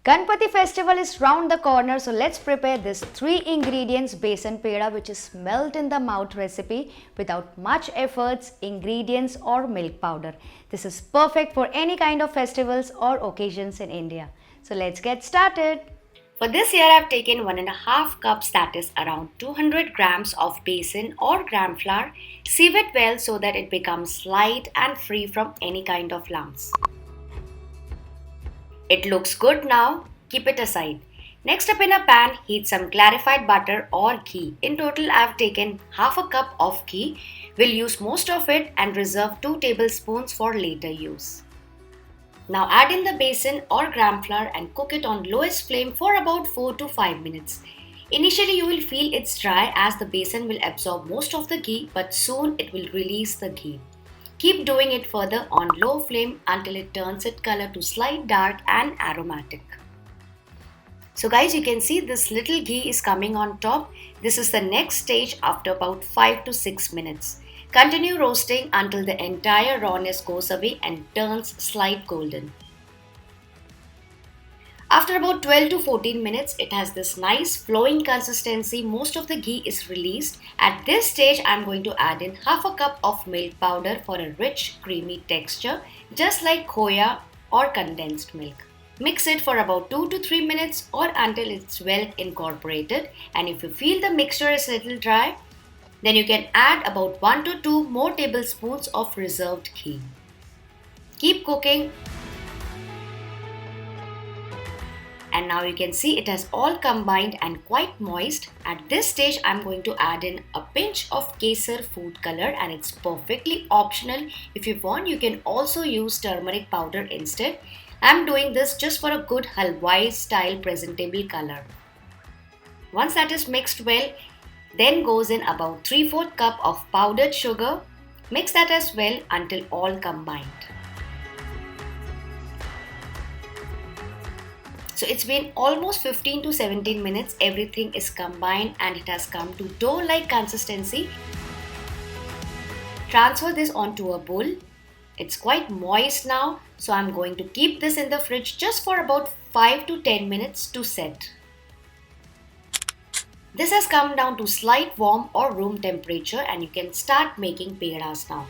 Ganpati festival is round the corner, so let's prepare this 3 ingredients Besan Peda, which is melt in the mouth recipe without much efforts, ingredients or milk powder. This is perfect for any kind of festivals or occasions in India. So let's get started. For this here I have taken 1.5 cups, that is around 200 grams of besan or gram flour. Sieve it well so that it becomes light and free from any kind of lumps. It looks good now, keep it aside. Next up, in a pan, heat some clarified butter or ghee. In total I have taken half a cup of ghee. We'll use most of it and reserve 2 tablespoons for later use. Now add in the besan or gram flour and cook it on lowest flame for about 4 to 5 minutes. Initially you will feel it's dry as the besan will absorb most of the ghee, but soon it will release the ghee. Keep doing it further on low flame until it turns its color to slight dark and aromatic. So guys, you can see this little ghee is coming on top. This is the next stage after about 5 to 6 minutes. Continue roasting until the entire rawness goes away and turns slight golden. After about 12 to 14 minutes, it has this nice flowing consistency. Most of the ghee is released. At this stage, I am going to add in half a cup of milk powder for a rich, creamy texture, just like Khoya or condensed milk. Mix it for about 2 to 3 minutes or until it's well incorporated. And if you feel the mixture is a little dry, then you can add about 1 to 2 more tablespoons of reserved ghee. Keep cooking. And now you can see it has all combined and quite moist. At this stage, I'm going to add in a pinch of kesar food color, and it's perfectly optional. If you want, you can also use turmeric powder instead. I'm doing this just for a good halwai style presentable color. Once that is mixed well, then goes in about 3/4 cup of powdered sugar. Mix that as well until all combined. So it's been almost 15 to 17 minutes. Everything is combined and it has come to dough-like consistency. Transfer this onto a bowl. It's quite moist now, so I'm going to keep this in the fridge just for about 5 to 10 minutes to set. This has come down to slight warm or room temperature and you can start making pedas now.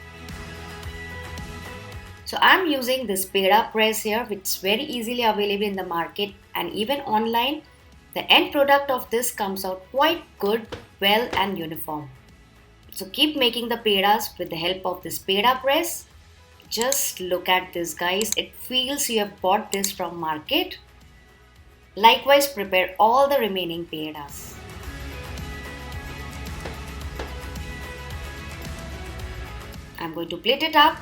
So I'm using this peda press here, which is very easily available in the market and even online. The end product of this comes out quite good, well and uniform. So keep making the pedas with the help of this peda press. Just look at this, guys. It feels you have bought this from market. Likewise, prepare all the remaining pedas. I'm going to plate it up.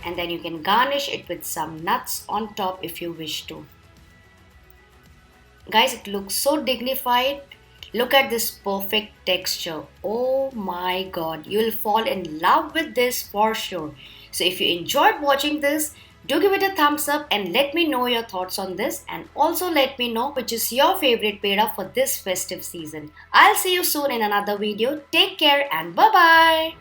And then you can garnish it with some nuts on top if you wish to. Guys, it looks so dignified. Look at this perfect texture. Oh my god, you'll fall in love with this for sure. So if you enjoyed watching this, do give it a thumbs up and let me know your thoughts on this, and also let me know which is your favorite peda for this festive season. I'll see you soon in another video. Take care and bye-bye.